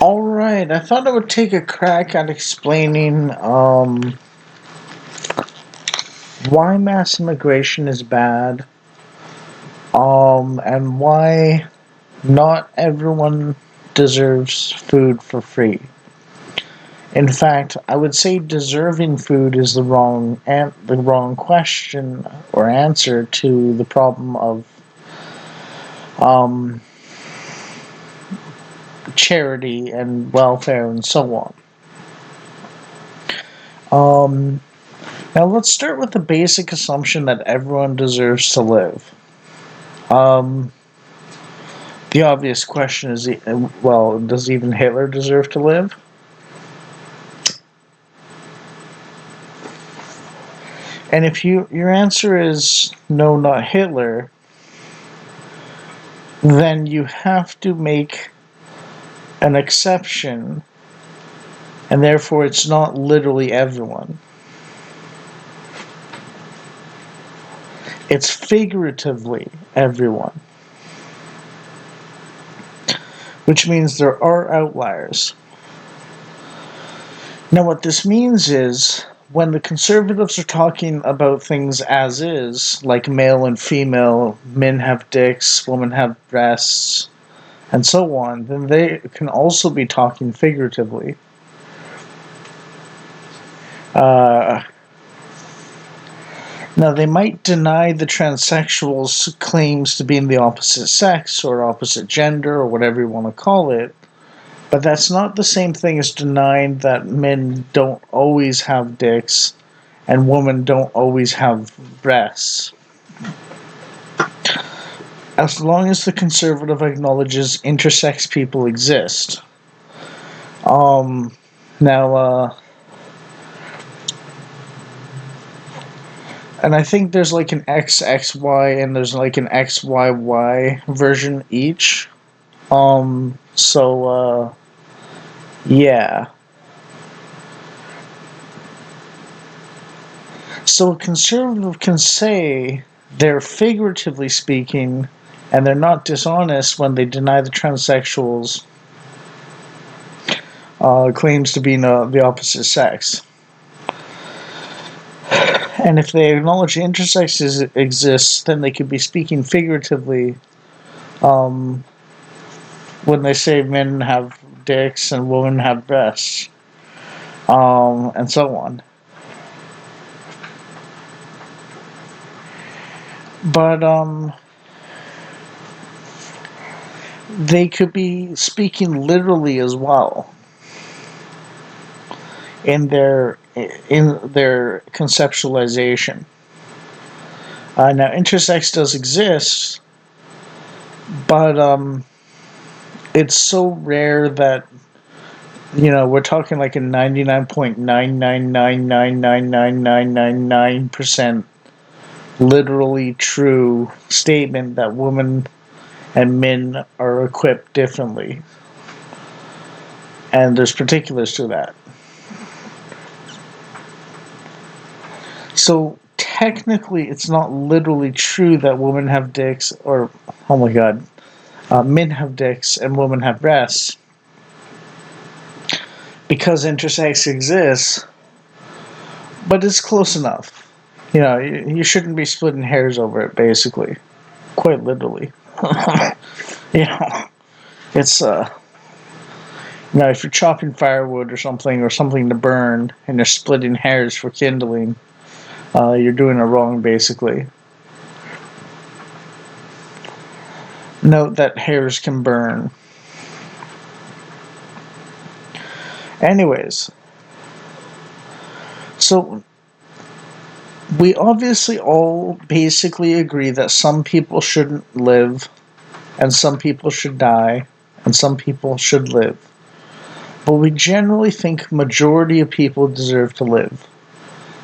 All right, I thought I would take a crack at explaining why mass immigration is bad, and why not everyone deserves food for free. In fact, I would say deserving food is the wrong question or answer to the problem of um, charity and welfare and so on. Um, Now let's start with the basic assumption that everyone deserves to live. Um, the obvious question is, well, does even Hitler deserve to live? And if your answer is no, not Hitler, then you have to make an exception, and therefore it's not literally everyone. It's figuratively everyone, which means there are outliers. Now, what this means is when the conservatives are talking about things as is, like male and female, men have dicks, women have breasts, and so on, then they can also be talking figuratively. Uh, Now, they might deny the transsexuals' claims to being the opposite sex or opposite gender or whatever you want to call it, but that's not the same thing as denying that men don't always have dicks and women don't always have breasts. As long as the conservative acknowledges intersex people exist. Um, now, and I think there's like an XXY and there's like an XYY version each. Yeah. So a conservative can say they're figuratively speaking and they're not dishonest when they deny the transsexuals claims to be the opposite sex. And if they acknowledge intersexes exist, then they could be speaking figuratively um, when they say men have dicks and women have breasts, and so on. But they could be speaking literally as well in their conceptualization. Now, intersex does exist, but it's so rare that we're talking like a 99.999999999% literally true statement that women and men are equipped differently. And there's particulars to that. So technically, it's not literally true that women have dicks, or, oh my god, men have dicks and women have breasts. Because intersex exists, but it's close enough. You shouldn't be splitting hairs over it, basically. Quite literally. you know, it's, if you're chopping firewood or something to burn, and you're splitting hairs for kindling, you're doing it wrong, basically. Note that hairs can burn. Anyways, so we obviously all basically agree that some people shouldn't live, and some people should die, and some people should live. But we generally think majority of people deserve to live.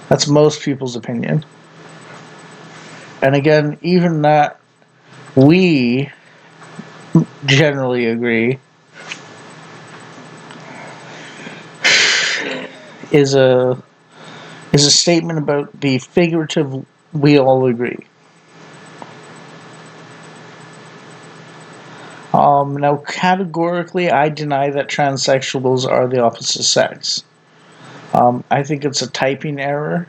That's most people's opinion. And again, even that we generally agree is a statement about the figurative we all agree. Now, categorically, I deny that transsexuals are the opposite sex. I think it's a typing error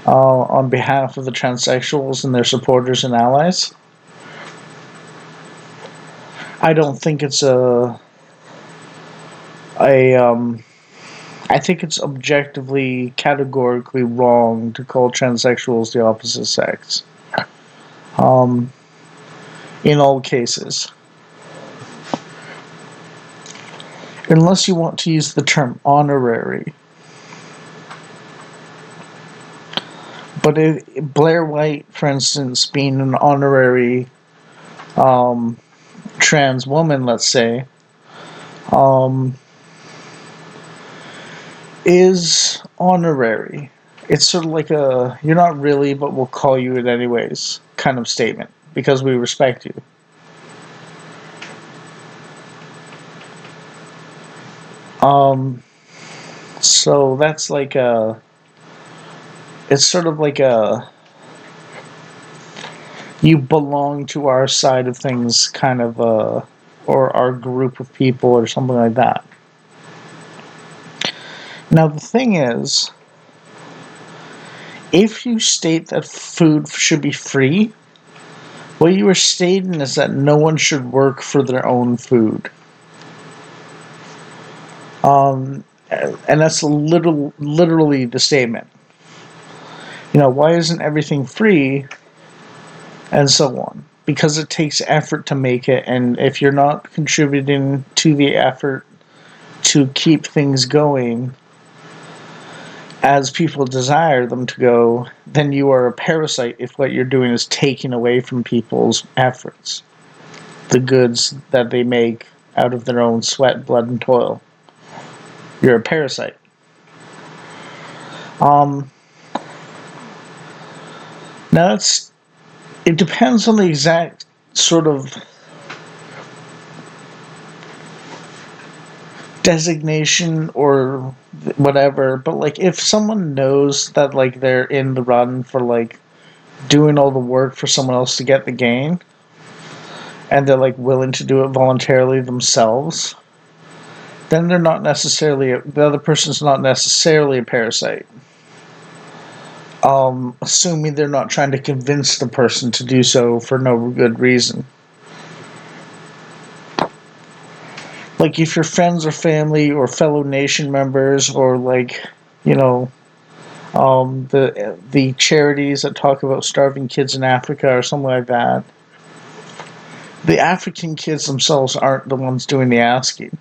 on behalf of the transsexuals and their supporters and allies. I don't think it's a I think it's objectively, categorically wrong to call transsexuals the opposite sex. Um, in all cases, unless you want to use the term honorary. But if Blair White, for instance, being an honorary um, trans woman, let's say, um, is honorary. It's sort of like a "you're not really, but we'll call you it anyways" kind of statement because we respect you. Um, so that's like a. It's sort of like a you belong to our side of things kind of or our group of people or something like that. Now the thing is, if you state that food should be free, what you are stating is that no one should work for their own food. And that's literally the statement. Why isn't everything free? And so on. Because it takes effort to make it, and if you're not contributing to the effort to keep things going as people desire them to go, then you are a parasite if what you're doing is taking away from people's efforts, the goods that they make out of their own sweat, blood, and toil. You're a parasite. Um, Now it depends on the exact sort of designation or whatever, but like if someone knows that like they're in the run for like doing all the work for someone else to get the gain and they're like willing to do it voluntarily themselves, then they're not necessarily the other person's not necessarily a parasite. Assuming they're not trying to convince the person to do so for no good reason. Like if your friends or family or fellow nation members or like, you know, the charities that talk about starving kids in Africa or something like that, the African kids themselves aren't the ones doing the asking,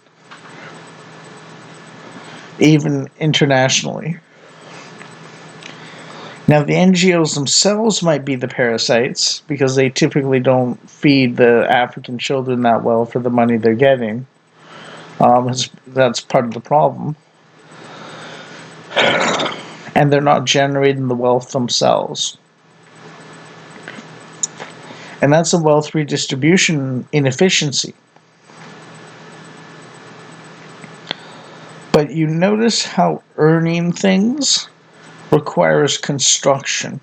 even internationally. Now, the NGOs themselves might be the parasites because they typically don't feed the African children that well for the money they're getting. That's part of the problem. And they're not generating the wealth themselves. And that's a wealth redistribution inefficiency. But you notice how earning things requires construction.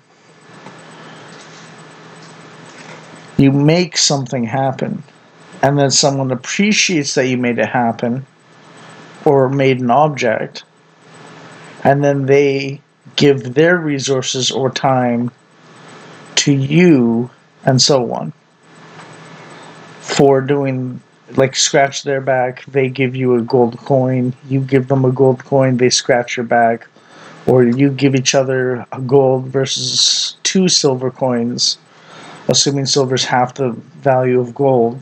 You make something happen, and then someone appreciates that you made it happen or made an object, and then they give their resources or time to you and so on for doing, like, scratch their back. They give you a gold coin, you give them a gold coin, they scratch your back, or you give each other a gold versus 2 silver coins, assuming silver's half the value of gold.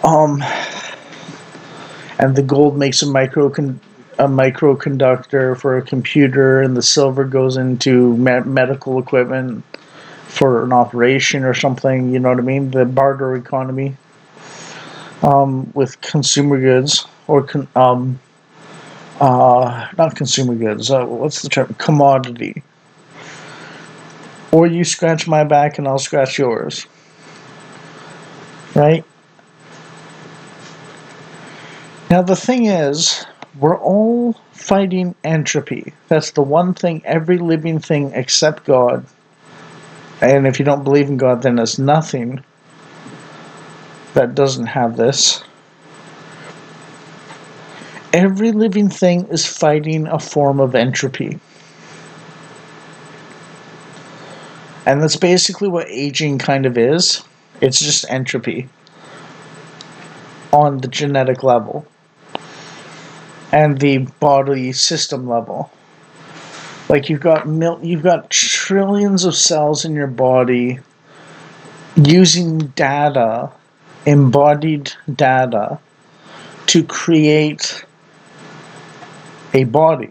Um, and the gold makes a microconductor for a computer, and the silver goes into medical equipment for an operation or something. You know what I mean? The barter economy with consumer goods or not consumer goods. What's the term? Commodity. Or you scratch my back and I'll scratch yours. Right? Now, the thing is, we're all fighting entropy. That's the one thing every living thing except God, and if you don't believe in God, then it's nothing, that doesn't have this. Every living thing is fighting a form of entropy. And that's basically what aging kind of is. It's just entropy on the genetic level and the body system level. Like you've got trillions of cells in your body using data, embodied data, to create a body.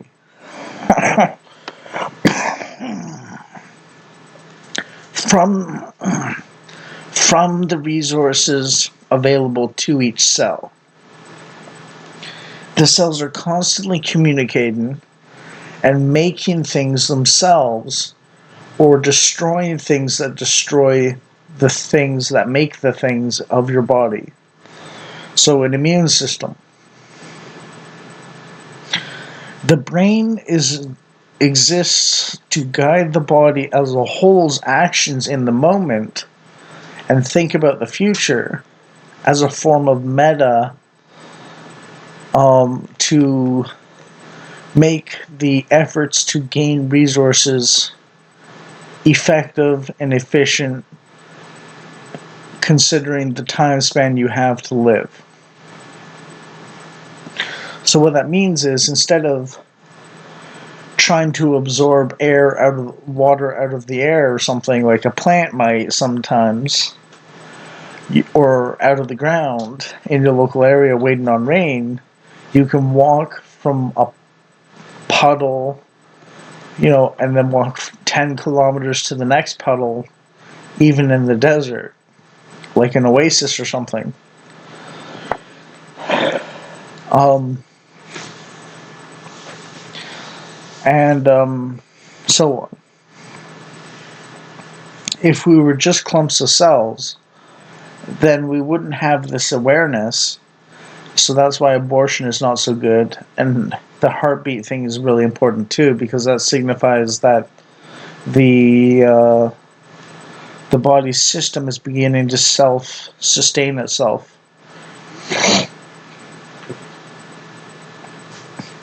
from the resources available to each cell. The cells are constantly communicating and making things themselves, or destroying things that destroy the things that make the things of your body. So an immune system. The brain exists to guide the body as a whole's actions in the moment and think about the future as a form of meta, to make the efforts to gain resources effective and efficient, considering the time span you have to live. So what that means is, instead of trying to absorb water out of the air or something like a plant might sometimes, or out of the ground in your local area waiting on rain, you can walk from a puddle, and then walk 10 kilometers to the next puddle, even in the desert, like an oasis or something. And so on. If we were just clumps of cells, then we wouldn't have this awareness. So that's why abortion is not so good. And the heartbeat thing is really important too, because that signifies that the body's system is beginning to self-sustain itself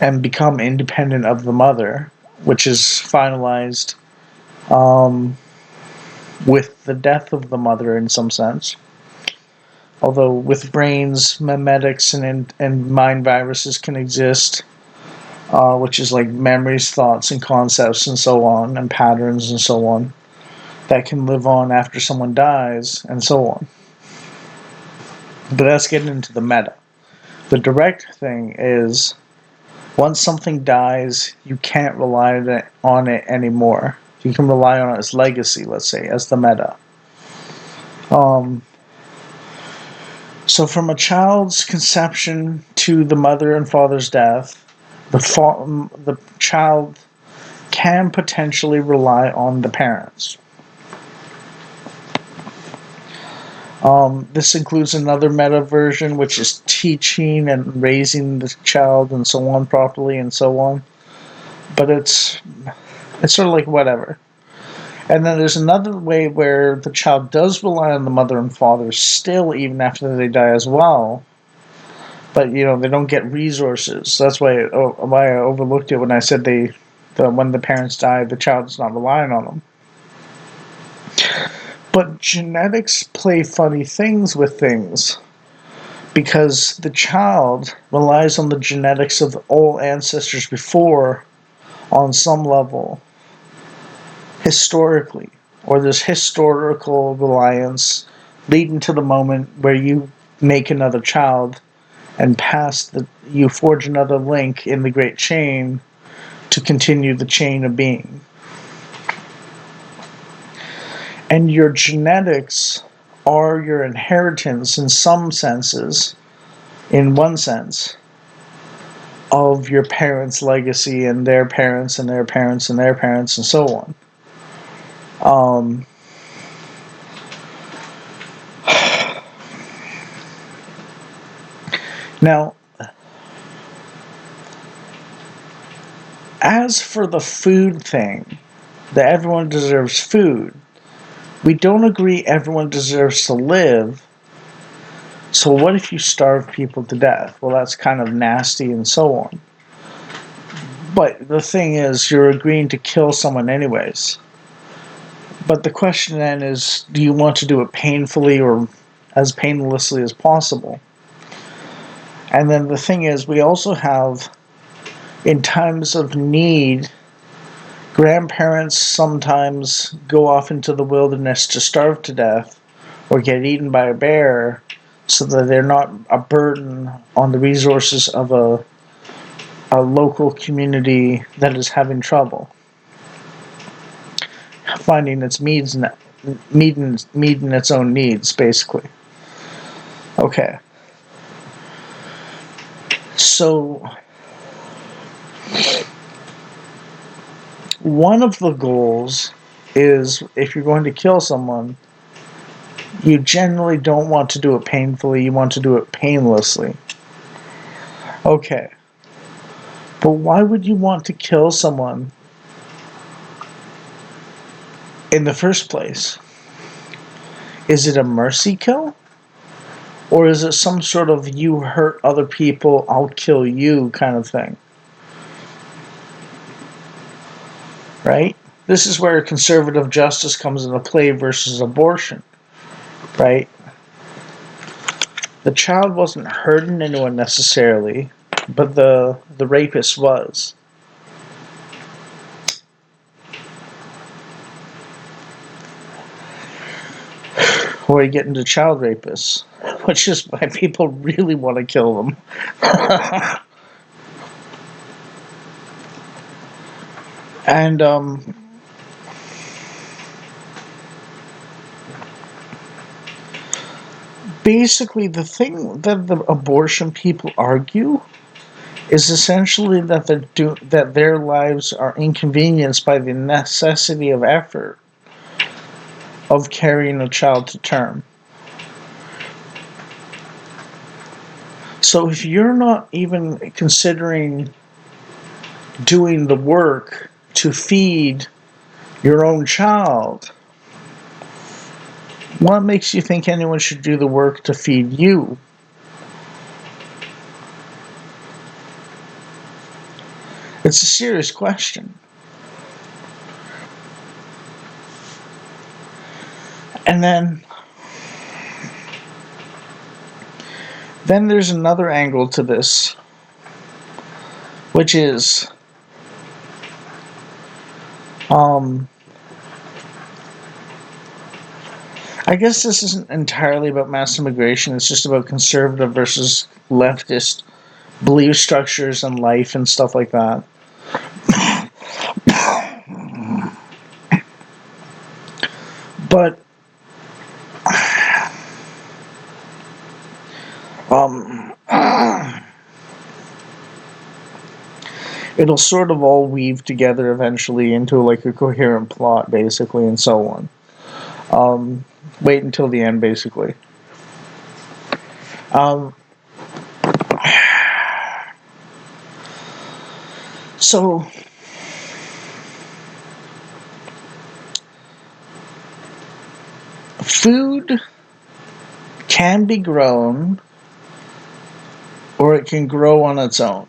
and become independent of the mother, which is finalized with the death of the mother in some sense. Although with brains, memetics and mind viruses can exist, which is like memories, thoughts, and concepts, and so on, and patterns, and so on, that can live on after someone dies, and so on. But that's getting into the meta. The direct thing is, once something dies, you can't rely on it anymore. You can rely on its legacy, let's say, as the meta. So from a child's conception to the mother and father's death, the child can potentially rely on the parents. This includes another meta version, which is teaching and raising the child and so on properly and so on. But it's sort of like whatever. And then there's another way where the child does rely on the mother and father still, even after they die as well. But, they don't get resources. That's why I overlooked it when I said when the parents die, the child is not relying on them. But genetics play funny things with things, because the child relies on the genetics of all ancestors before on some level, historically, or there's historical reliance leading to the moment where you make another child and you forge another link in the great chain to continue the chain of being. And your genetics are your inheritance in some senses, in one sense, of your parents' legacy and their parents and their parents and their parents and so on. Now, as for the food thing, that everyone deserves food, we don't agree everyone deserves to live, So what if you starve people to death? Well, that's kind of nasty and so on. But the thing is, you're agreeing to kill someone anyways. But the question then is, do you want to do it painfully or as painlessly as possible? And then the thing is, we also have, in times of need, grandparents sometimes go off into the wilderness to starve to death or get eaten by a bear so that they're not a burden on the resources of a local community that is having trouble finding its meeting its own needs, basically. Okay. So one of the goals is, if you're going to kill someone, you generally don't want to do it painfully, you want to do it painlessly. Okay. But why would you want to kill someone in the first place? Is it a mercy kill? Or is it some sort of you hurt other people, I'll kill you kind of thing? Right? This is where conservative justice comes into play versus abortion. Right? The child wasn't hurting anyone necessarily, but the rapist was. Or you get into child rapists, which is why people really want to kill them. And basically, the thing that the abortion people argue is essentially that that their lives are inconvenienced by the necessity of effort of carrying a child to term. So if you're not even considering doing the work to feed your own child, what makes you think anyone should do the work to feed you? It's a serious question. And then there's another angle to this, which is I guess this isn't entirely about mass immigration, it's just about conservative versus leftist belief structures and life and stuff like that. But it'll sort of all weave together eventually into like a coherent plot, basically, and so on. Wait until the end, basically. So food can be grown or it can grow on its own.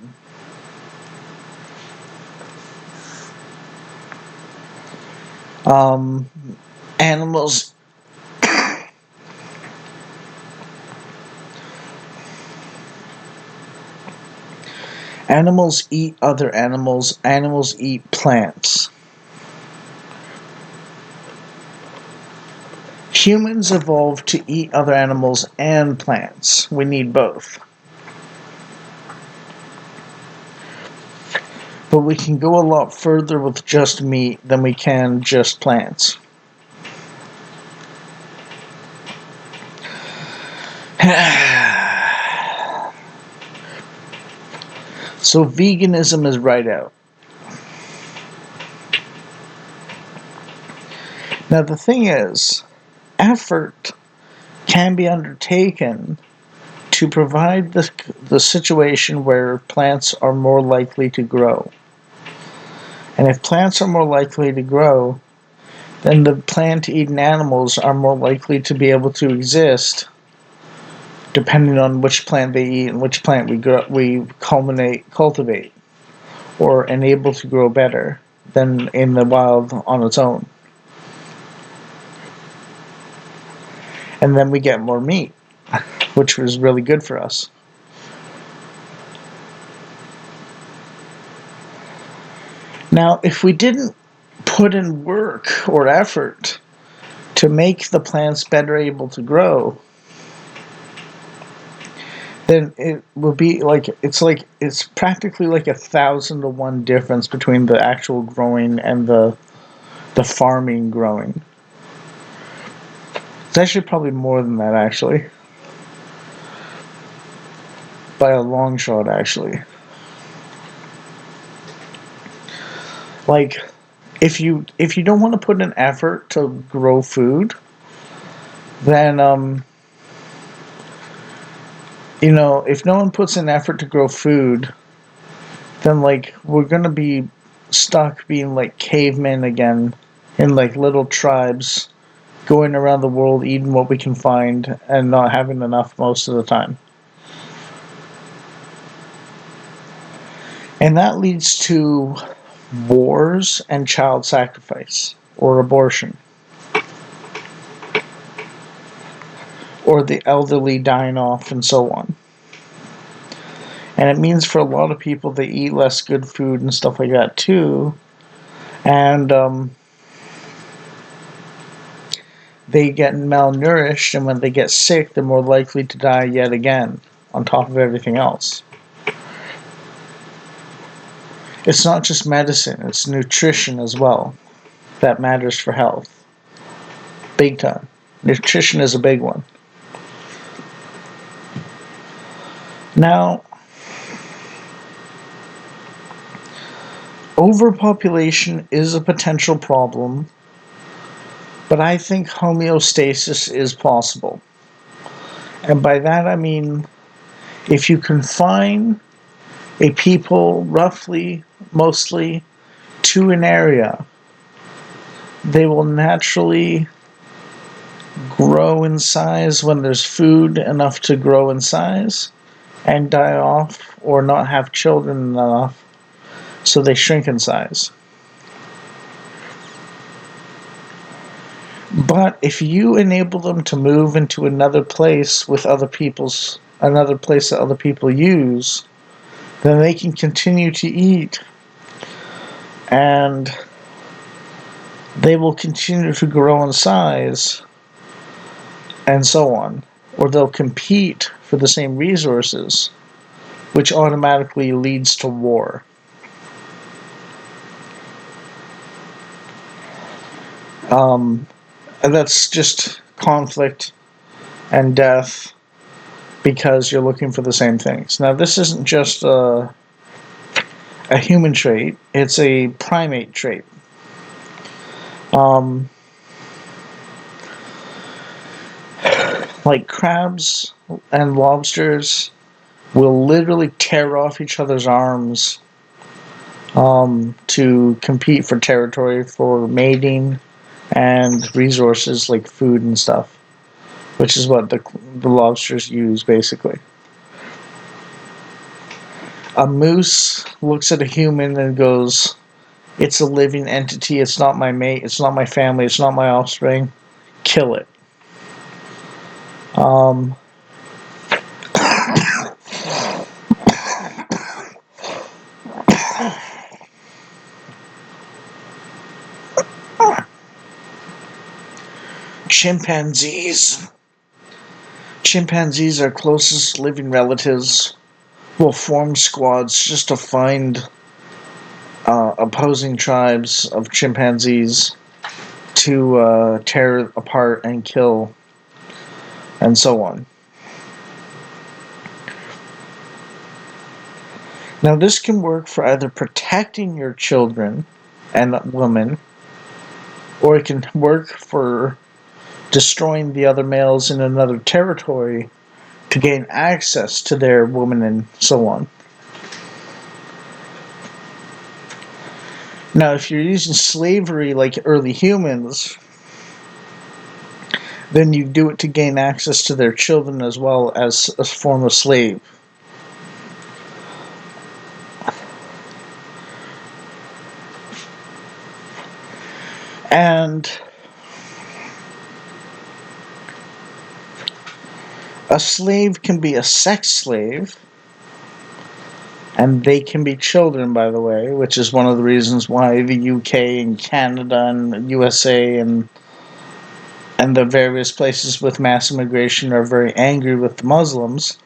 Animals animals eat other animals. Animals eat plants. Humans evolved to eat other animals and plants. We need both. But we can go a lot further with just meat than we can just plants. So veganism is right out. Now the thing is, effort can be undertaken to provide the situation where plants are more likely to grow. And if plants are more likely to grow, then the plant-eating animals are more likely to be able to exist depending on which plant they eat and which plant we cultivate, or enable to grow better than in the wild on its own. And then we get more meat, which was really good for us. Now, if we didn't put in work or effort to make the plants better able to grow, then it will be it's practically like 1,000 to 1 difference between the actual growing and the farming growing. It's actually probably more than that, actually, by a long shot, actually. Like, if you don't want to put in effort to grow food, then if no one puts in effort to grow food, then like we're gonna be stuck being like cavemen again, in like little tribes, going around the world eating what we can find and not having enough most of the time. And that leads to wars and child sacrifice or abortion, or the elderly dying off, and so on. And it means for a lot of people they eat less good food and stuff like that too. And they get malnourished, and when they get sick, they're more likely to die yet again, on top of everything else. It's not just medicine, it's nutrition as well that matters for health. Big time. Nutrition is a big one. Now, overpopulation is a potential problem, but I think homeostasis is possible. And by that I mean, if you confine a people roughly, mostly, to an area, they will naturally grow in size when there's food enough to grow in size, and die off or not have children enough, so they shrink in size. But if you enable them to move into another place that other people use, then they can continue to eat, and they will continue to grow in size, and so on. Or they'll compete for the same resources, which automatically leads to war. And that's just conflict and death because you're looking for the same things. Now, this isn't just a human trait, it's a primate trait. Like crabs and lobsters will literally tear off each other's arms to compete for territory, for mating, and resources like food and stuff, which is what the lobsters use, basically. A moose looks at a human and goes, "It's a living entity, it's not my mate, it's not my family, it's not my offspring. Kill it." Um, chimpanzees. Chimpanzees, our closest living relatives, will form squads just to find opposing tribes of chimpanzees to tear apart and kill, and so on. Now, this can work for either protecting your children and women, or it can work for destroying the other males in another territory to gain access to their women and so on. Now, if you're using slavery like early humans, then you do it to gain access to their children as well as a form of slave. And a slave can be a sex slave, and they can be children, by the way, which is one of the reasons why the UK and Canada and USA and the various places with mass immigration are very angry with the Muslims,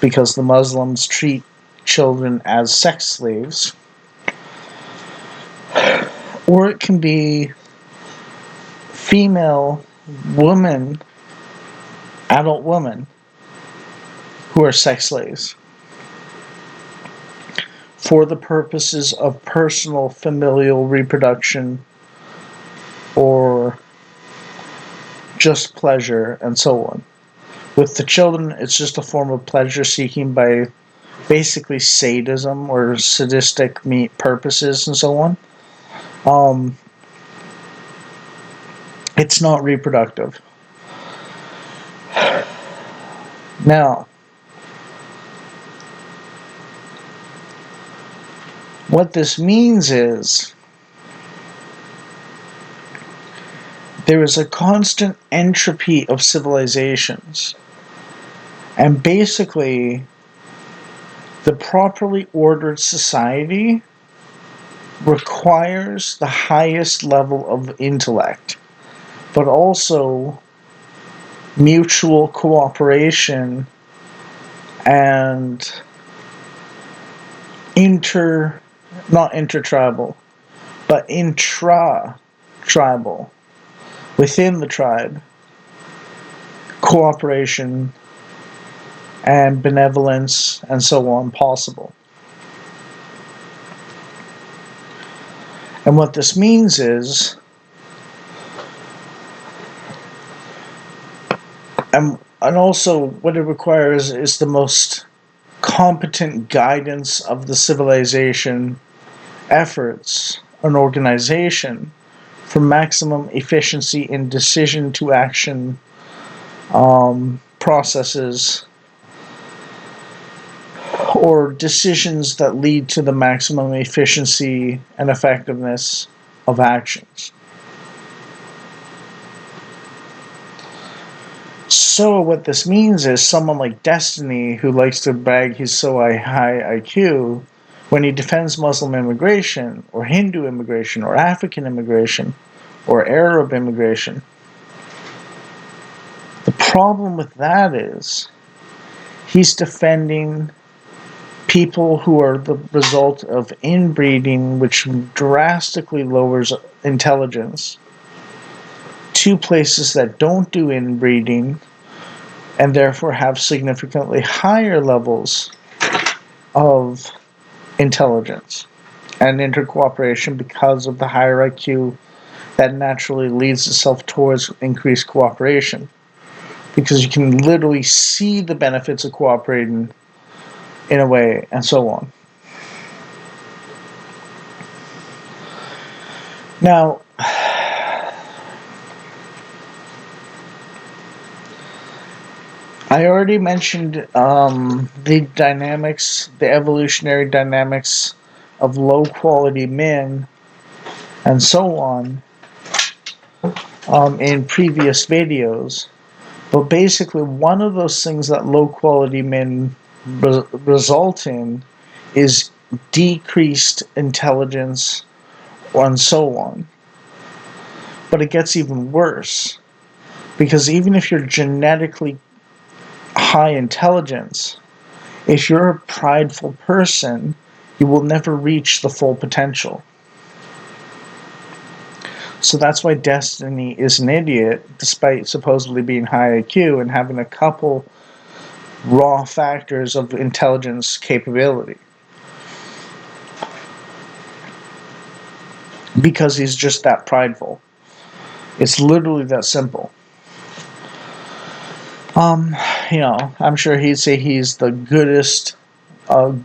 because the Muslims treat children as sex slaves. Or it can be female women, adult women, who are sex slaves for the purposes of personal familial reproduction or just pleasure and so on. With the children, it's just a form of pleasure seeking by basically sadism or sadistic purposes and so on. It's not reproductive. Now, what this means is there is a constant entropy of civilizations. And basically, the properly ordered society requires the highest level of intellect, but also mutual cooperation and not intertribal, but intra-tribal, within the tribe, cooperation and benevolence and so on possible. And what this means is, and also what it requires is the most competent guidance of the civilization efforts and organization for maximum efficiency in decision to action processes or decisions that lead to the maximum efficiency and effectiveness of actions. So what this means is someone like Destiny, who likes to brag he's so high IQ, when he defends Muslim immigration, or Hindu immigration, or African immigration, or Arab immigration, the problem with that is he's defending people who are the result of inbreeding, which drastically lowers intelligence, to places that don't do inbreeding and therefore have significantly higher levels of intelligence and intercooperation because of the higher IQ that naturally leads itself towards increased cooperation. Because you can literally see the benefits of cooperating in a way, and so on. Now, I already mentioned the dynamics, the evolutionary dynamics of low-quality men, and so on, in previous videos. But basically, one of those things that low-quality men result in is decreased intelligence, and so on. But it gets even worse, because even if you're genetically high intelligence, if you're a prideful person, you will never reach the full potential. So that's why Destiny is an idiot, despite supposedly being high IQ and having a couple raw factors of intelligence capability. Because he's just that prideful. It's literally that simple. I'm sure he'd say he's the goodest of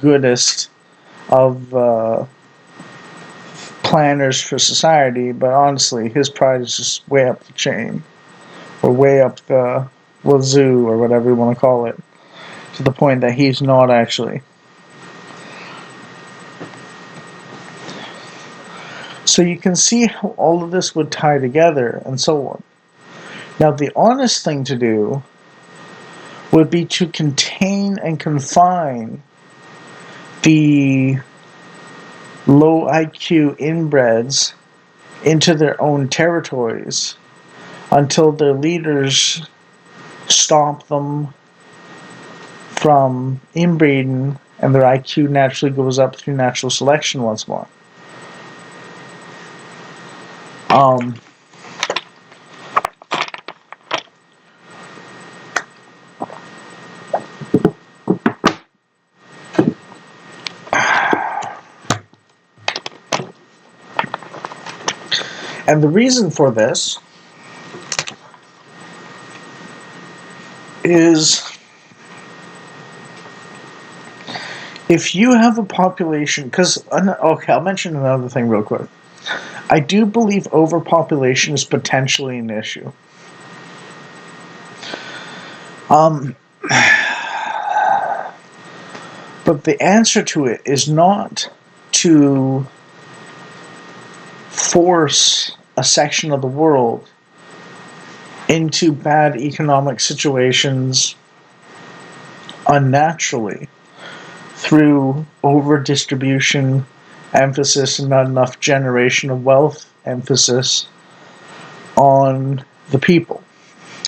planners for society, but honestly, his pride is just way up the chain. or way up the wazoo, or whatever you want to call it, to the point that he's not actually. So you can see how all of this would tie together and so on. Now, the honest thing to do would be to contain and confine the low IQ inbreds into their own territories until their leaders stop them from inbreeding and their IQ naturally goes up through natural selection once more. And the reason for this is if you have a population, because, okay, I'll mention another thing real quick. I do believe overpopulation is potentially an issue. But the answer to it is not to force a section of the world into bad economic situations unnaturally through over-distribution emphasis and not enough generation of wealth emphasis on the people,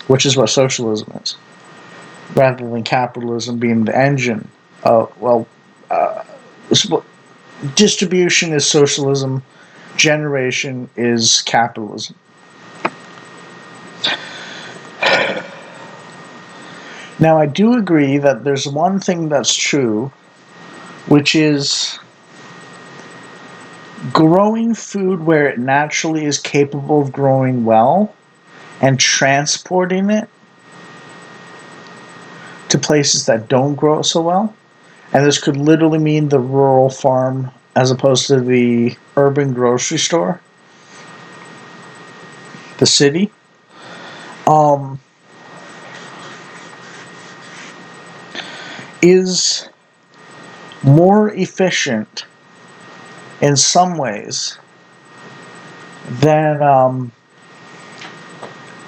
which is what socialism is, rather than capitalism being the engine. Distribution is socialism, generation is capitalism. Now, I do agree that there's one thing that's true, which is growing food where it naturally is capable of growing well and transporting it to places that don't grow so well. And this could literally mean the rural farm as opposed to the urban grocery store, the city. Is more efficient in some ways than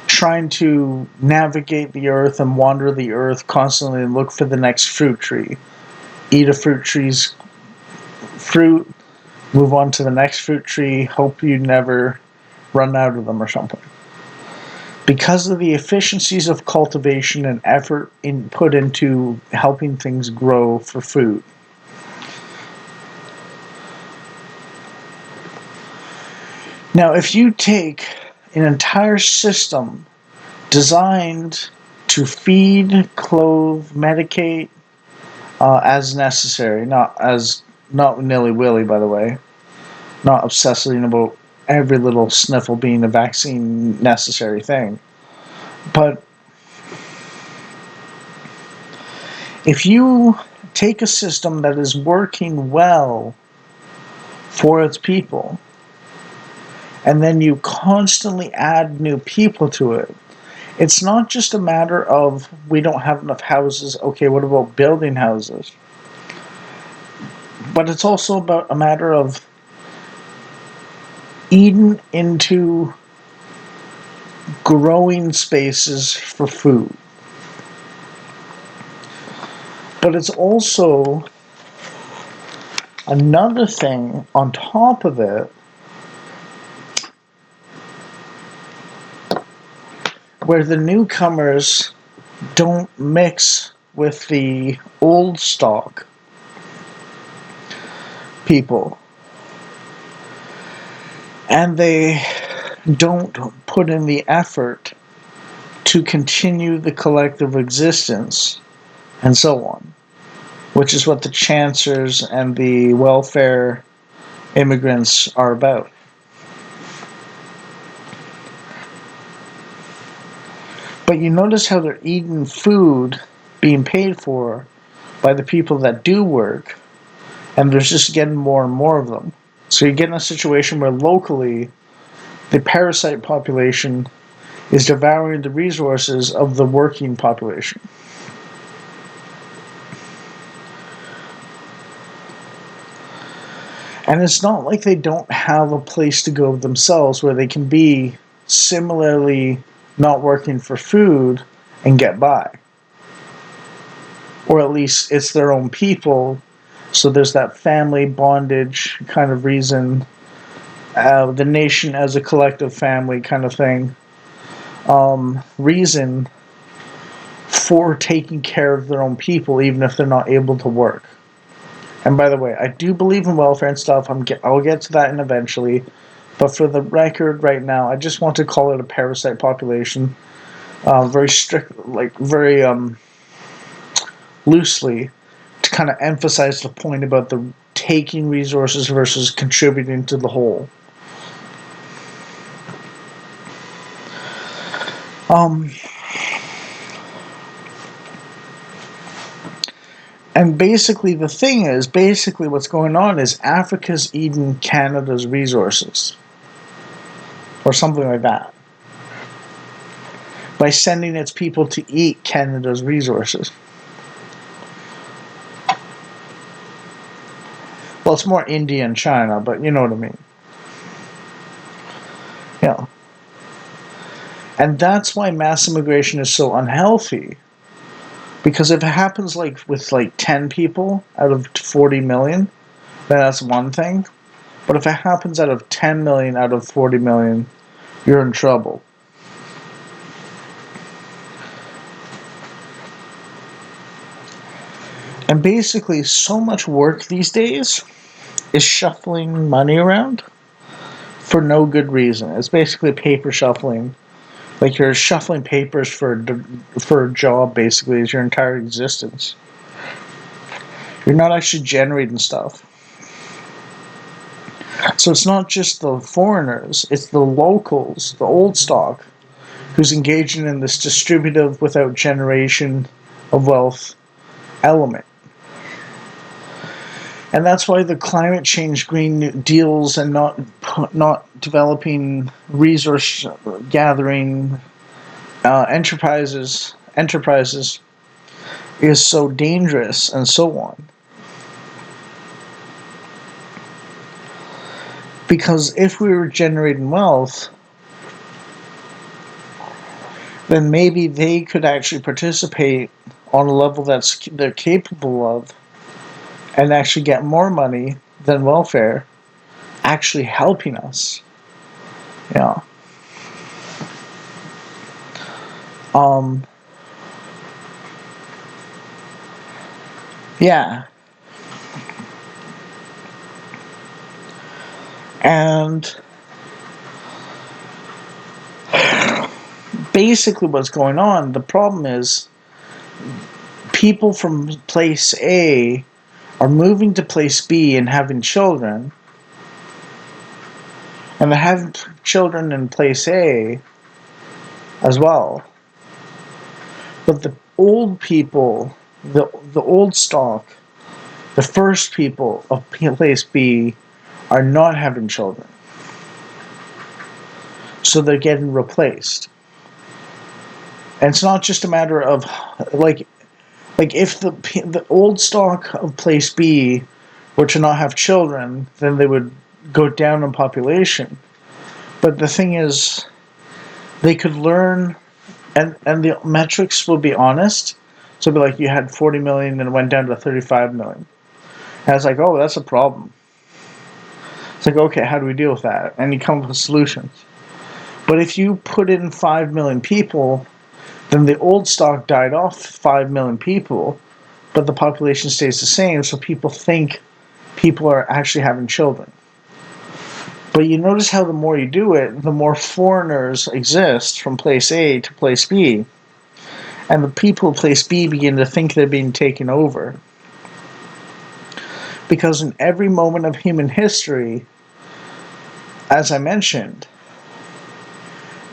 trying to navigate the earth and wander the earth constantly and look for the next fruit tree. Eat a fruit tree's fruit, move on to the next fruit tree, hope you never run out of them or something. Because of the efficiencies of cultivation and effort put into helping things grow for food. Now, if you take an entire system designed to feed, clothe, medicate as necessary, not nilly-willy, by the way, not obsessing about every little sniffle being a vaccine necessary thing. But if you take a system that is working well for its people, and then you constantly add new people to it, it's not just a matter of we don't have enough houses, okay, what about building houses? But it's also about a matter of eating into growing spaces for food. But it's also another thing on top of it where the newcomers don't mix with the old stock people. And they don't put in the effort to continue the collective existence and so on, which is what the chancers and the welfare immigrants are about. But you notice how they're eating food being paid for by the people that do work, and there's just getting more and more of them. So you get in a situation where locally the parasite population is devouring the resources of the working population. And it's not like they don't have a place to go themselves where they can be similarly not working for food and get by. Or at least it's their own people. So there's that family bondage kind of reason, the nation as a collective family kind of thing, reason for taking care of their own people, even if they're not able to work. And by the way, I do believe in welfare and stuff. I'll get to that eventually. But for the record, right now, I just want to call it a parasite population, very strict, like very loosely, to kind of emphasize the point about the taking resources versus contributing to the whole. And basically, the thing is, basically, what's going on is Africa's eating Canada's resources, or something like that, by sending its people to eat Canada's resources. Well, it's more India and China, but you know what I mean. Yeah. And that's why mass immigration is so unhealthy. Because if it happens like with like 10 people out of 40 million, then that's one thing. But if it happens out of 10 million out of 40 million, you're in trouble. And basically, so much work these days is shuffling money around for no good reason. It's basically paper shuffling. Like you're shuffling papers for a job, basically, is your entire existence. You're not actually generating stuff. So it's not just the foreigners, it's the locals, the old stock, who's engaging in this distributive without generation of wealth element. And that's why the climate change green deals and not developing resource gathering enterprises is so dangerous and so on. Because if we were generating wealth, then maybe they could actually participate on a level they're capable of and actually get more money than welfare actually helping us. Yeah. Yeah. And basically what's going on, the problem is people from place A are moving to place B and having children. And they have children in place A as well. But the old people, the old stock, the first people of place B are not having children. So they're getting replaced. And it's not just a matter of like if the old stock of place B were to not have children, then they would go down in population. But the thing is, they could learn, and the metrics will be honest. So it'll be like you had 40 million and it went down to 35 million. And it's like, oh, that's a problem. It's like, okay, how do we deal with that? And you come up with solutions. But if you put in 5 million people, then the old stock died off 5 million people, but the population stays the same, so people think people are actually having children. But you notice how the more you do it, the more foreigners exist from place A to place B. And the people of place B begin to think they're being taken over. Because in every moment of human history, as I mentioned,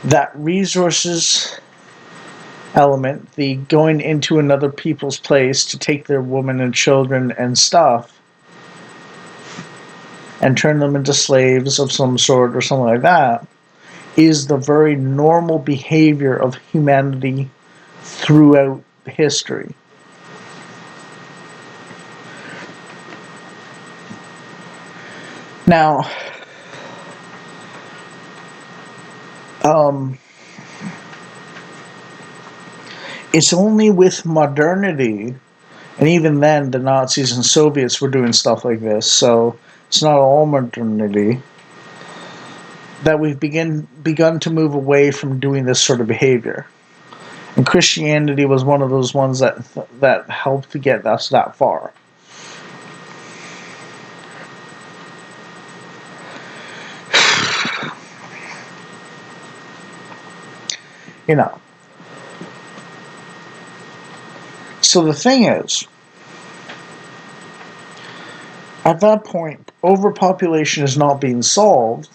that resources element, the going into another people's place to take their women and children and stuff and turn them into slaves of some sort or something like that, is the very normal behavior of humanity throughout history. Now, um, it's only with modernity, and even then, the Nazis and Soviets were doing stuff like this, so it's not all modernity, that we've begun to move away from doing this sort of behavior. And Christianity was one of those ones that helped to get us that far. You know. So the thing is, at that point, overpopulation is not being solved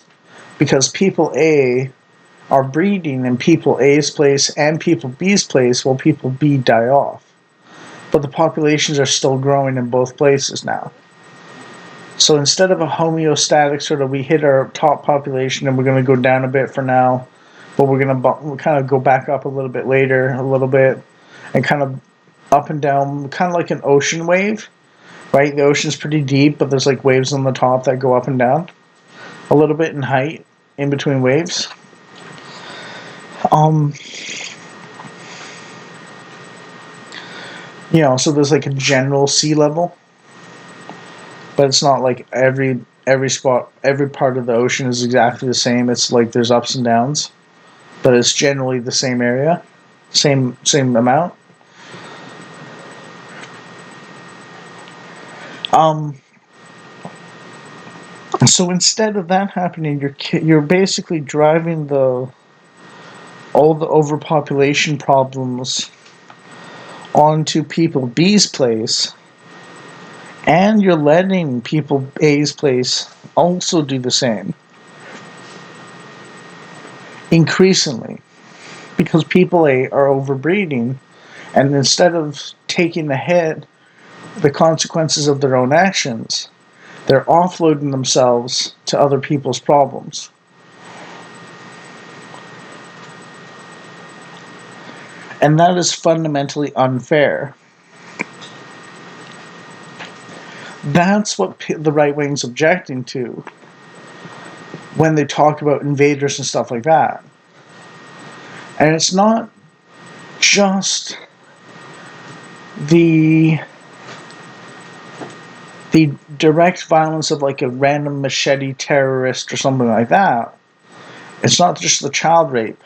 because people A are breeding in people A's place and people B's place while people B die off. But the populations are still growing in both places now. So instead of a homeostatic sort of we hit our top population and we're going to go down a bit for now, but we're going to kind of go back up a little bit later, a little bit, and kind of up and down, kind of like an ocean wave, right? The ocean's pretty deep, but there's like waves on the top that go up and down a little bit in height in between waves. So there's like a general sea level, but it's not like every spot, every part of the ocean is exactly the same. It's like there's ups and downs, but it's generally the same area, same amount. So instead of that happening, you're basically driving all the overpopulation problems onto people B's place, and you're letting people A's place also do the same. Increasingly, because people A are overbreeding, and instead of taking the consequences of their own actions, they're offloading themselves to other people's problems. And that is fundamentally unfair. That's what the right wing's objecting to when they talk about invaders and stuff like that. And it's not just the direct violence of like a random machete terrorist or something like that. It's not just the child rape.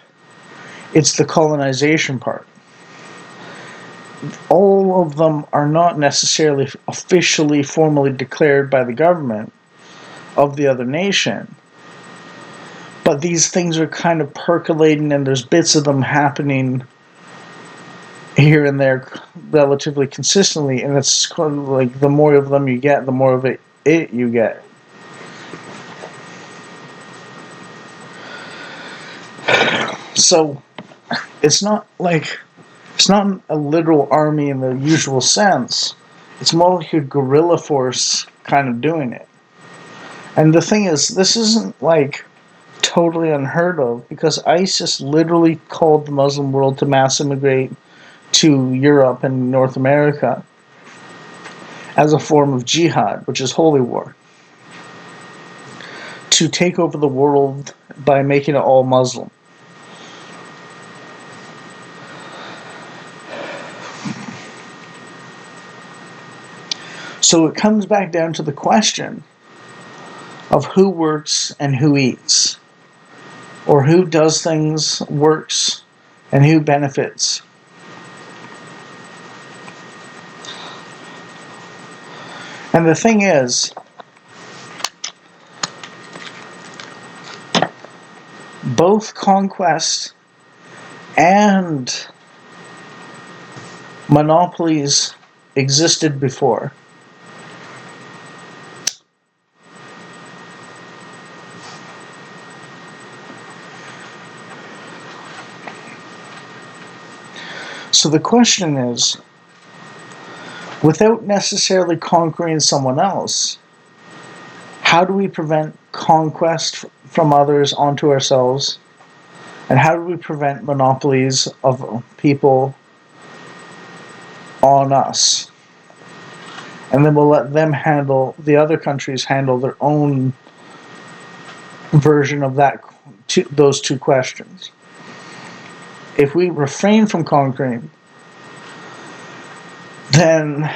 It's the colonization part. All of them are not necessarily officially, formally declared by the government of the other nation. But these things are kind of percolating, and there's bits of them happening here and there relatively consistently, and it's kind of like the more of them you get, the more of it you get. So it's not a literal army in the usual sense. It's more like a guerrilla force kind of doing it. And the thing is, this isn't like totally unheard of, because ISIS literally called the Muslim world to mass immigrate to Europe and North America as a form of jihad, which is holy war, to take over the world by making it all Muslim. So it comes back down to the question of who works and who eats, or who does things, works, and who benefits. And the thing is, both conquest and monopolies existed before. So the question is, without necessarily conquering someone else, how do we prevent conquest from others onto ourselves And how do we prevent monopolies of people on us? And then we'll let them handle, the other countries handle their own version of those two questions. If we refrain from conquering, then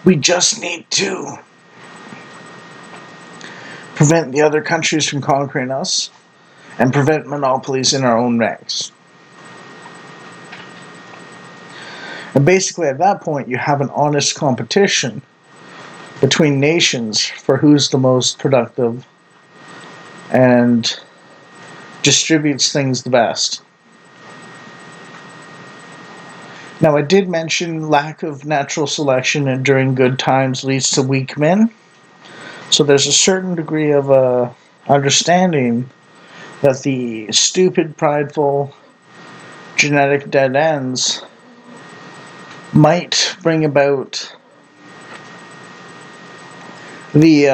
we just need to prevent the other countries from conquering us and prevent monopolies in our own ranks. And basically, at that point, you have an honest competition between nations for who's the most productive and distributes things the best. Now, I did mention lack of natural selection during good times leads to weak men. So there's a certain degree of understanding that the stupid, prideful, genetic dead ends might bring about the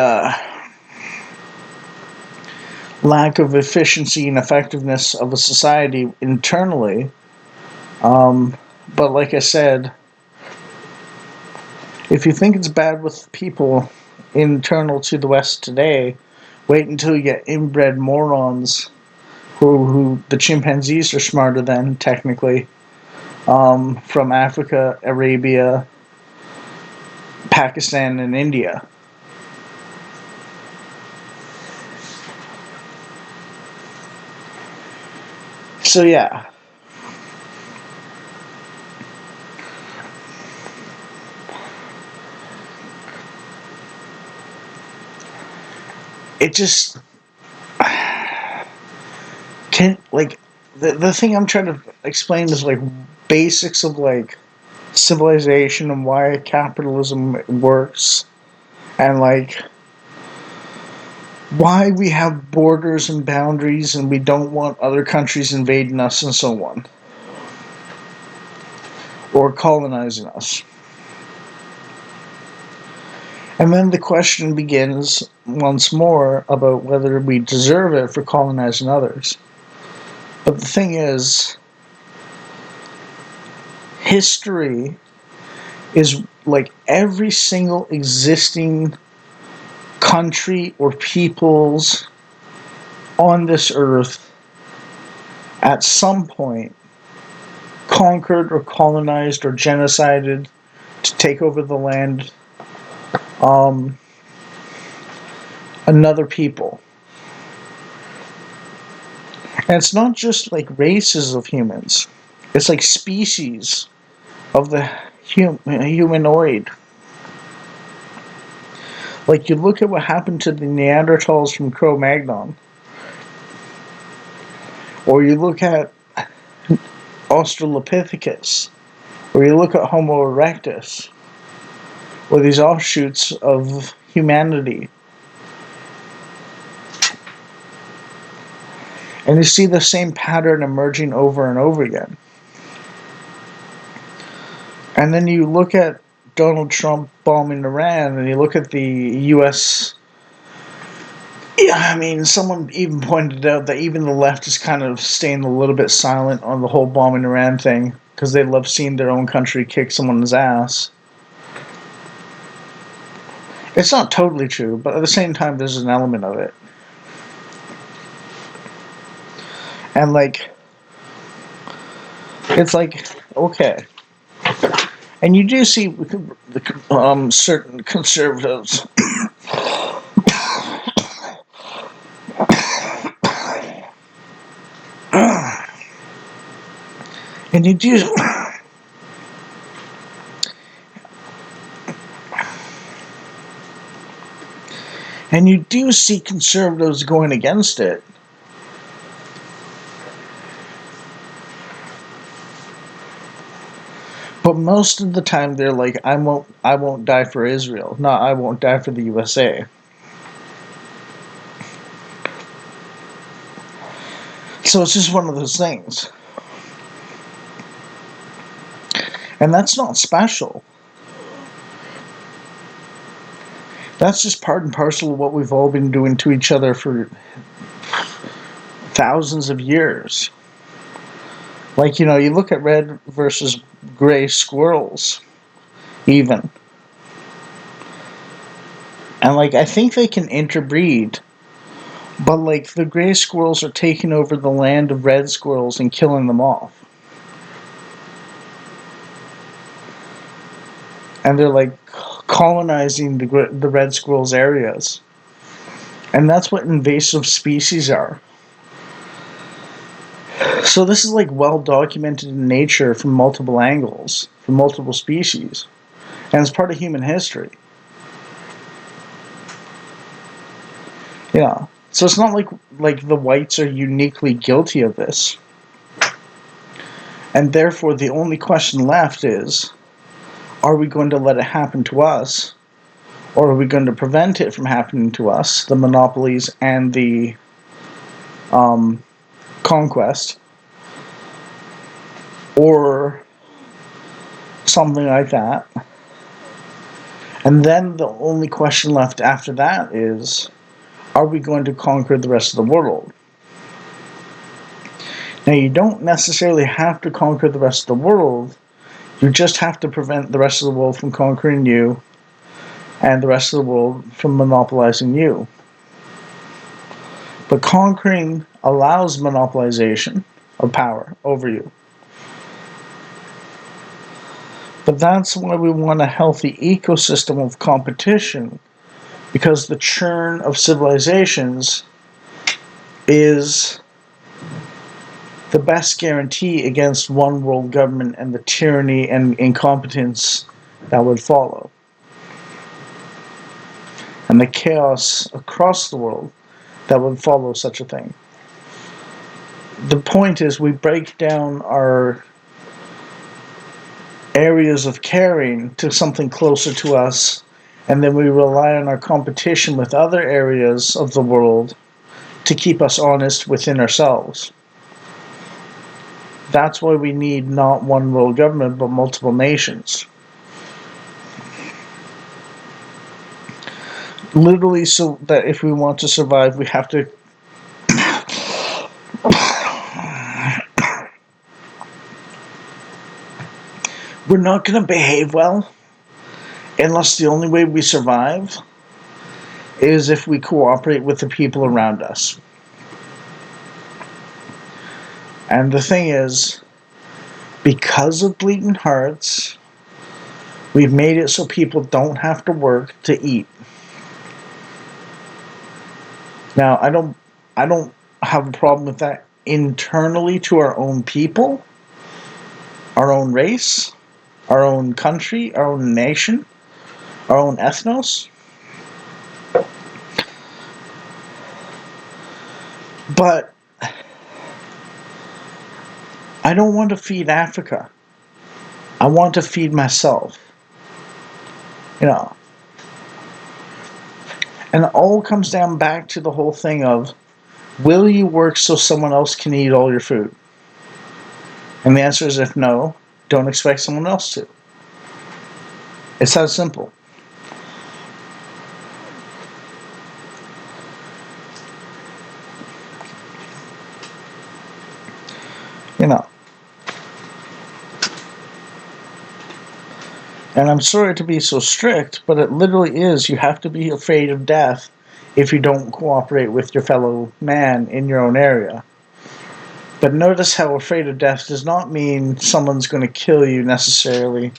lack of efficiency and effectiveness of a society internally. But like I said, if you think it's bad with people internal to the West today, wait until you get inbred morons who the chimpanzees are smarter than, technically, from Africa, Arabia, Pakistan, and India. So yeah. It just can, like, the thing I'm trying to explain is like basics of like civilization and why capitalism works, and like why we have borders and boundaries and we don't want other countries invading us and so on, or colonizing us. And then the question begins once more about whether we deserve it for colonizing others. But the thing is, history is like every single existing country or peoples on this earth at some point conquered or colonized or genocided to take over the land another people. And it's not just like races of humans, it's like species of the humanoid. Like, you look at what happened to the Neanderthals from Cro-Magnon, or you look at Australopithecus, or you look at Homo erectus, or these offshoots of humanity. And you see the same pattern emerging over and over again. And then you look at Donald Trump bombing Iran, and you look at the U.S. Yeah, I mean, someone even pointed out that even the left is kind of staying a little bit silent on the whole bombing Iran thing because they love seeing their own country kick someone's ass. It's not totally true, but at the same time, there's an element of it. And, like, it's like, okay. And you do see certain conservatives and you do and you do see conservatives going against it. But most of the time they're like, I won't die for Israel. No, I won't die for the USA. So it's just one of those things. And that's not special. That's just part and parcel of what we've all been doing to each other for thousands of years. Like, you look at red versus gray squirrels, even. And, like, I think they can interbreed, but, like, the gray squirrels are taking over the land of red squirrels and killing them off. And they're, like, colonizing the red squirrels' areas. And that's what invasive species are. So this is, like, well documented in nature from multiple angles, from multiple species. And it's part of human history. Yeah. So it's not like the whites are uniquely guilty of this. And therefore the only question left is, are we going to let it happen to us? Or are we going to prevent it from happening to us, the monopolies and the conquest? Or something like that. And then the only question left after that is, are we going to conquer the rest of the world? Now, you don't necessarily have to conquer the rest of the world. You just have to prevent the rest of the world from conquering you and the rest of the world from monopolizing you. But conquering allows monopolization of power over you. But that's why we want a healthy ecosystem of competition, because the churn of civilizations is the best guarantee against one world government and the tyranny and incompetence that would follow. And the chaos across the world that would follow such a thing. The point is, we break down our areas of caring to something closer to us, and then we rely on our competition with other areas of the world to keep us honest within ourselves. That's why we need not one world government, but multiple nations. Literally, so that if we want to survive, we have to we're not going to behave well unless the only way we survive is if we cooperate with the people around us. And the thing is, because of bleeding hearts, we've made it so people don't have to work to eat. Now, I don't have a problem with that internally to our own people, our own race, our own country, our own nation, our own ethnos. But I don't want to feed Africa. I want to feed myself. And it all comes down back to the whole thing of, will you work so someone else can eat all your food? And the answer is, if no, don't expect someone else to. It's that simple. And I'm sorry to be so strict, but it literally is. You have to be afraid of death if you don't cooperate with your fellow man in your own area. But notice how afraid of death does not mean someone's going to kill you necessarily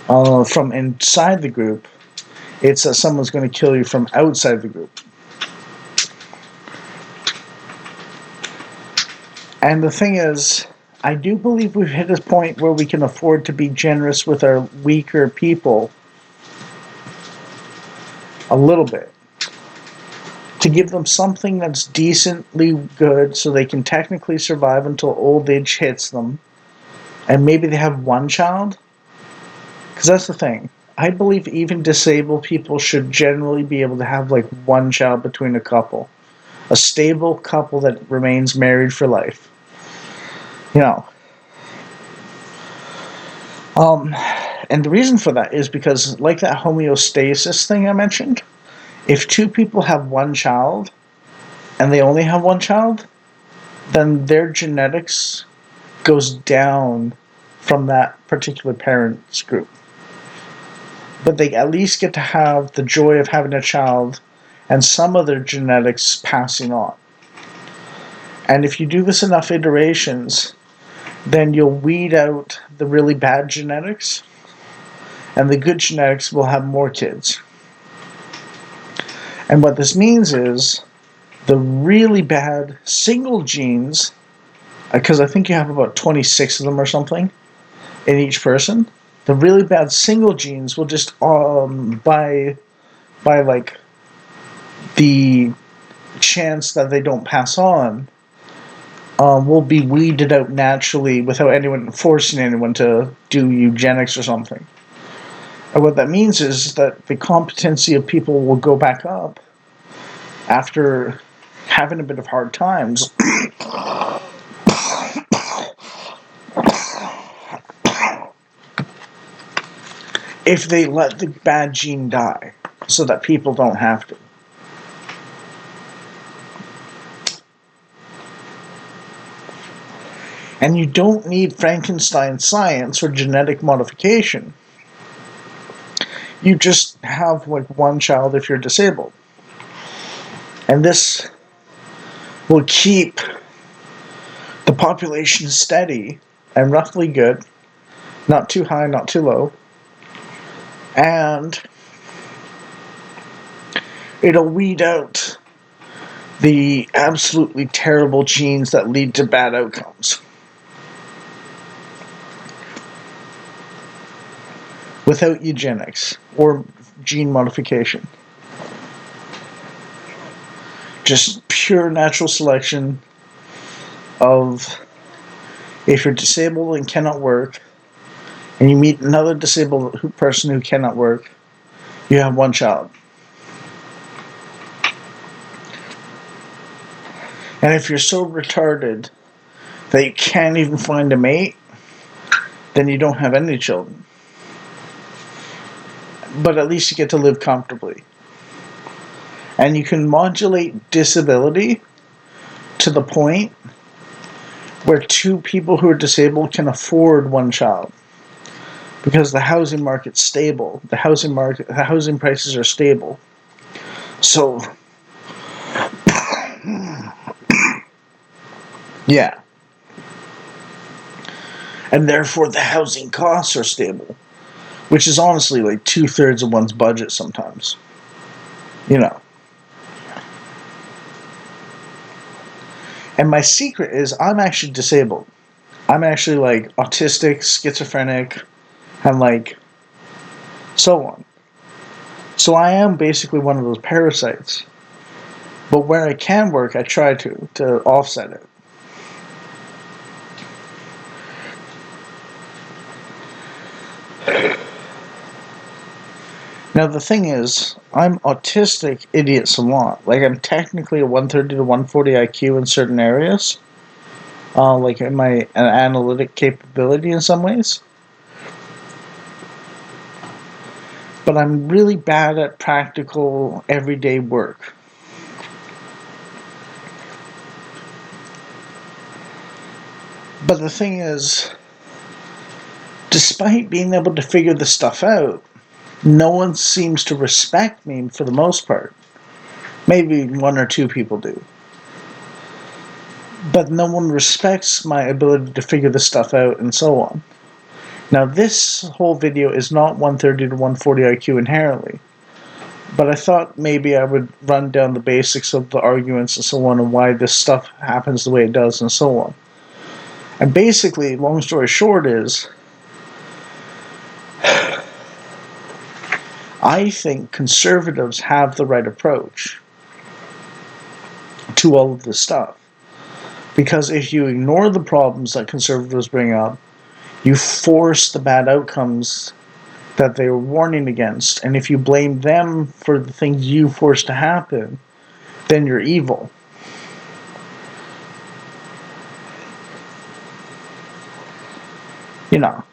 from inside the group. It's that someone's going to kill you from outside the group. And the thing is, I do believe we've hit a point where we can afford to be generous with our weaker people a little bit. To give them something that's decently good so they can technically survive until old age hits them. And maybe they have one child. Because that's the thing. I believe even disabled people should generally be able to have like one child between a couple. A stable couple that remains married for life. And the reason for that is because, like that homeostasis thing I mentioned, If two people have one child and they only have one child, then their genetics goes down from that particular parent's group. But they at least get to have the joy of having a child and some of their genetics passing on. And if you do this enough iterations, then you'll weed out the really bad genetics, and the good genetics will have more kids. And what this means is the really bad single genes, because I think you have about 26 of them or something in each person, the really bad single genes will just by like the chance that they don't pass on, will be weeded out naturally without anyone forcing anyone to do eugenics or something. And what that means is that the competency of people will go back up after having a bit of hard times. If they let the bad gene die so that people don't have to. And you don't need Frankenstein science or genetic modification. You just have like one child if you're disabled. And this will keep the population steady and roughly good, not too high, not too low. And it'll weed out the absolutely terrible genes that lead to bad outcomes. Without eugenics or gene modification. Just pure natural selection of, if you're disabled and cannot work, and you meet another disabled person who cannot work, you have one child. And if you're so retarded that you can't even find a mate, then you don't have any children. But at least you get to live comfortably. And you can modulate disability to the point where two people who are disabled can afford one child. Because the housing market's stable. The housing prices are stable. So, yeah. And therefore the housing costs are stable. Which is honestly like 2/3 of one's budget sometimes. You know. And my secret is I'm actually disabled. I'm actually like autistic, schizophrenic, and like so on. So I am basically one of those parasites. But where I can work, I try to offset it. Now the thing is, I'm autistic idiot savant. Like I'm technically a 130 to 140 IQ in certain areas. Like in my analytic capability in some ways. But I'm really bad at practical everyday work. But the thing is, despite being able to figure this stuff out, no one seems to respect me for the most part. Maybe one or two people do. But no one respects my ability to figure this stuff out and so on. Now this whole video is not 130 to 140 IQ inherently. But I thought maybe I would run down the basics of the arguments and so on and why this stuff happens the way it does and so on. And basically, long story short is, I think conservatives have the right approach to all of this stuff. Because if you ignore the problems that conservatives bring up, you force the bad outcomes that they were warning against. And if you blame them for the things you forced to happen, then you're evil. You know.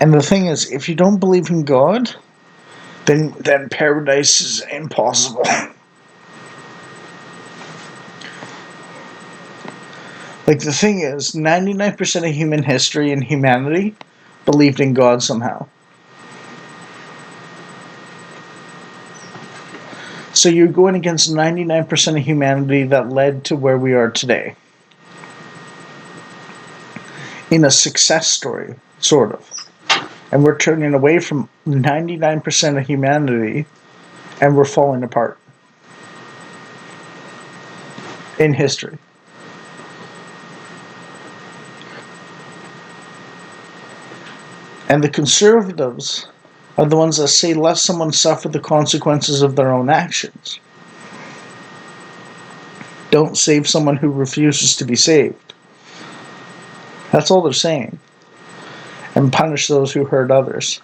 And the thing is, if you don't believe in God, then paradise is impossible. Like, the thing is, 99% of human history and humanity believed in God somehow. So you're going against 99% of humanity that led to where we are today. In a success story, sort of. And we're turning away from 99% of humanity, and we're falling apart in history. And the conservatives are the ones that say let someone suffer the consequences of their own actions. Don't save someone who refuses to be saved. That's all they're saying. And punish those who hurt others.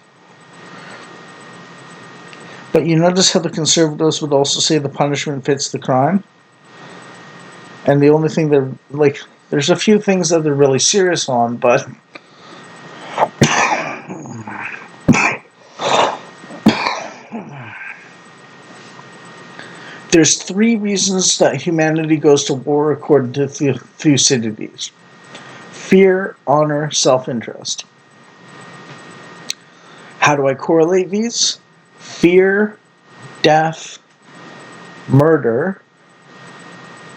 But you notice how the conservatives would also say the punishment fits the crime? And the only thing they're, like, there's a few things that they're really serious on, but there's 3 reasons that humanity goes to war according to Thucydides. Fear, honor, self-interest. How do I correlate these? Fear, death, murder,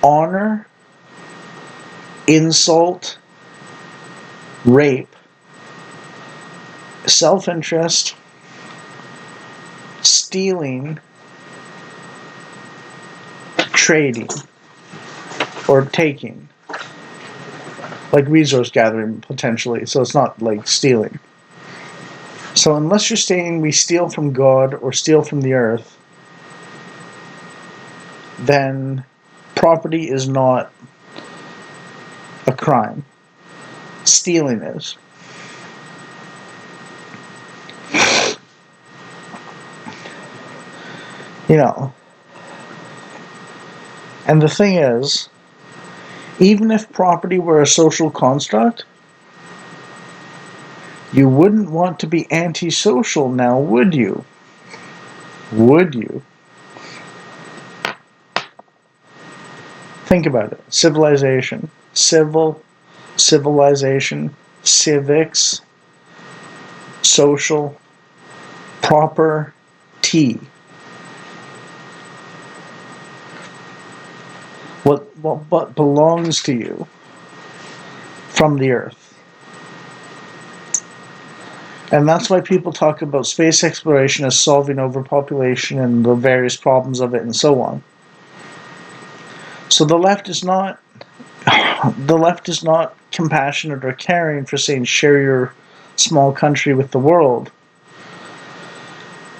honor, insult, rape, self-interest, stealing, trading, or taking. Like resource gathering, potentially, so it's not like stealing. So unless you're saying we steal from God or steal from the earth, then property is not a crime. Stealing is. You know. And the thing is, even if property were a social construct, you wouldn't want to be antisocial now, would you? Would you? Think about it. Civilization. Civilization. Civics. Social. Proper. T. What belongs to you from the earth. And that's why people talk about space exploration as solving overpopulation and the various problems of it and so on. So the left is not compassionate or caring for saying share your small country with the world.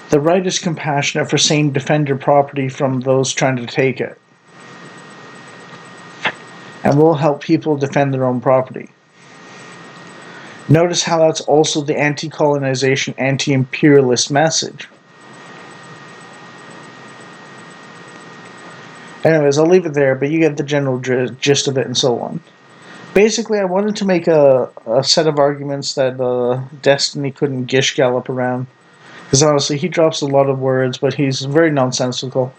The right is compassionate for saying defend your property from those trying to take it. And we'll help people defend their own property. Notice how that's also the anti-colonization, anti-imperialist message. Anyways, I'll leave it there, but you get the general gist of it and so on. Basically, I wanted to make a set of arguments that Destiny couldn't gish gallop around. Because honestly, he drops a lot of words, but he's very nonsensical.